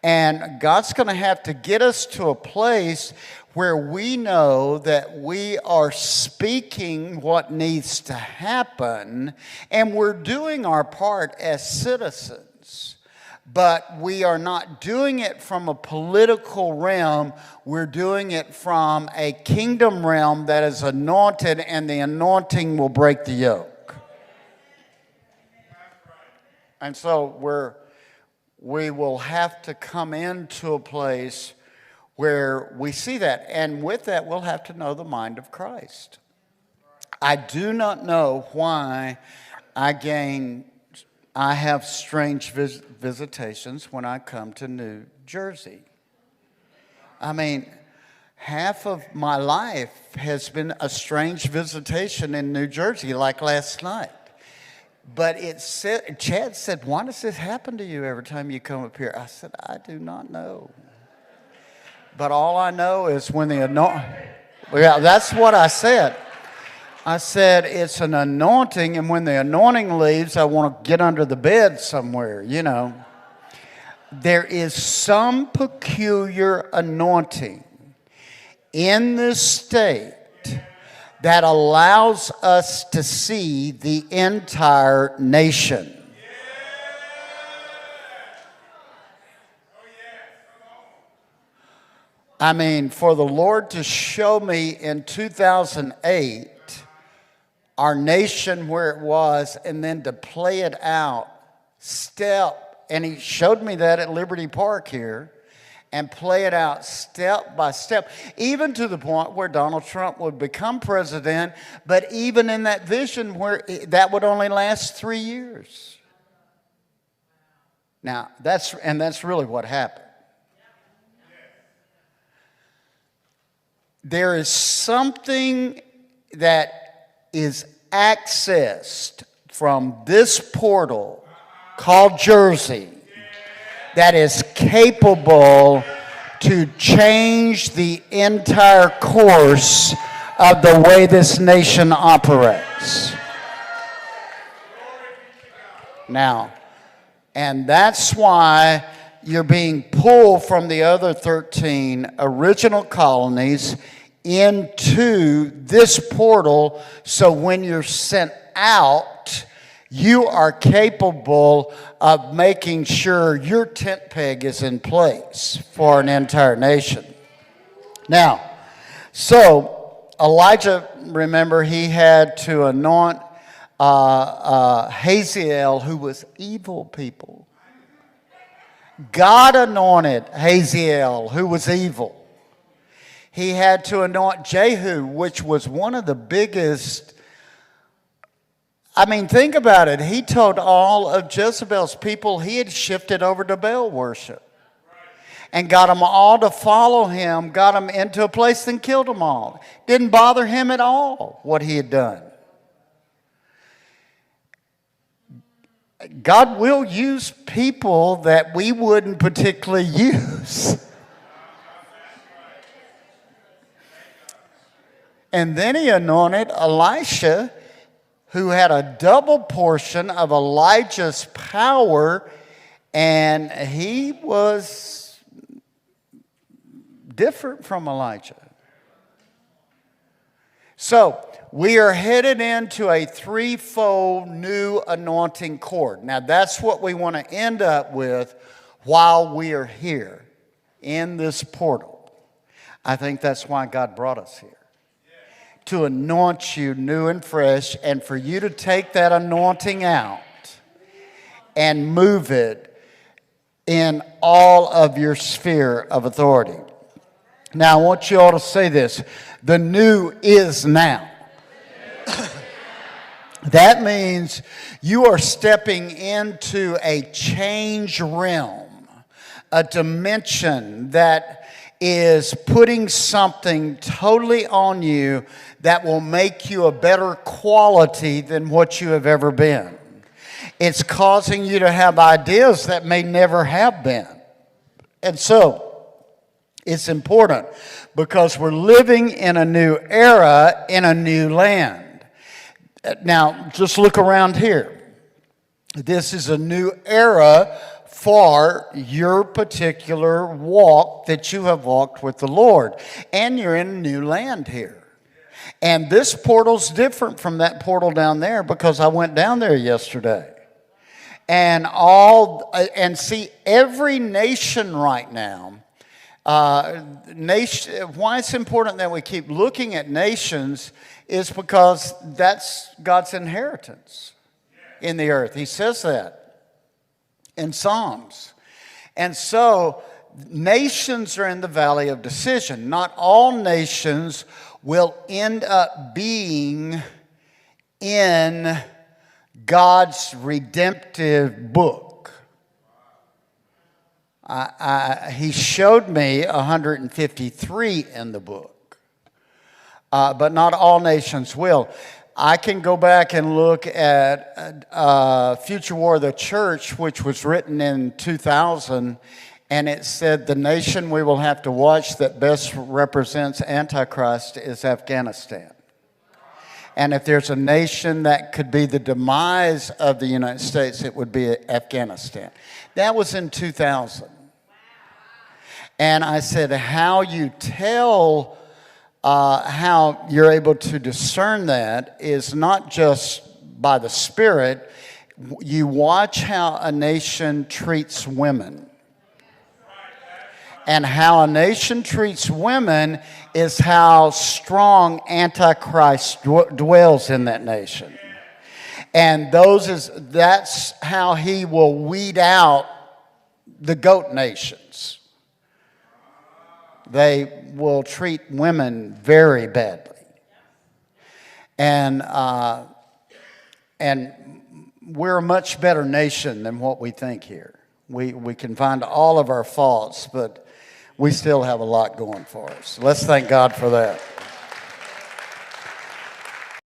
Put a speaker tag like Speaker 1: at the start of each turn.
Speaker 1: And God's going to have to get us to a place where we know that we are speaking what needs to happen, and we're doing our part as citizens. But we are not doing it from a political realm. We're doing it from a kingdom realm that is anointed, and the anointing will break the yoke. And so we will have to come into a place where we see that. And with that, we'll have to know the mind of Christ. I do not know why I have strange visitations when I come to New Jersey. I mean, half of my life has been a strange visitation in New Jersey, like last night. But Chad said, why does this happen to you every time you come up here? I said, I do not know. But all I know is when the anointing, yeah, that's what I said. I said, it's an anointing, and when the anointing leaves, I want to get under the bed somewhere, you know. There is some peculiar anointing in this state that allows us to see the entire nation. I mean, for the Lord to show me in 2008 our nation where it was, and then to play it out and he showed me that at Liberty Park here, and play it out step by step, even to the point where Donald Trump would become president, but even in that vision where that would only last 3 years. Now, that's really what happened. There is something that is accessed from this portal called Jersey that is capable to change the entire course of the way this nation operates. Now, and that's why you're being pulled from the other 13 original colonies into this portal, so when you're sent out, you are capable of making sure your tent peg is in place for an entire nation. Now, so Elijah, remember, he had to anoint Hazael, who was evil people. God anointed Hazael, who was evil. He had to anoint Jehu, which was one of the biggest. I mean, think about it. He told all of Jezebel's people he had shifted over to Baal worship. And got them all to follow him, got them into a place and killed them all. Didn't bother him at all what he had done. God will use people that we wouldn't particularly use. And then he anointed Elisha, who had a double portion of Elijah's power, and he was different from Elijah. So, we are headed into a threefold new anointing cord. Now, that's what we want to end up with while we are here in this portal. I think that's why God brought us here. To anoint you new and fresh, and for you to take that anointing out and move it in all of your sphere of authority. Now, I want you all to say this. The new is now. That means you are stepping into a change realm, a dimension that is putting something totally on you that will make you a better quality than what you have ever been. It's causing you to have ideas that may never have been. And so, it's important because we're living in a new era, in a new land. Now, just look around here. This is a new era for your particular walk that you have walked with the Lord. And you're in a new land here. And this portal's different from that portal down there because I went down there yesterday. And see, every nation right now, why it's important that we keep looking at nations is because that's God's inheritance in the earth. He says that in Psalms. And so nations are in the valley of decision. Not all nations will end up being in God's redemptive book. He showed me 153 in the book, but not all nations will. I can go back and look at Future War of the Church, which was written in 2000, and it said the nation we will have to watch that best represents Antichrist is Afghanistan. And if there's a nation that could be the demise of the United States, it would be Afghanistan. That was in 2000. And I said, how you tell how you're able to discern that is not just by the Spirit. You watch how a nation treats women. And how a nation treats women is how strong Antichrist dwells in that nation. And that's how he will weed out the goat nations. They will treat women very badly. And we're a much better nation than what we think here. We can find all of our faults, but we still have a lot going for us. Let's thank God for that.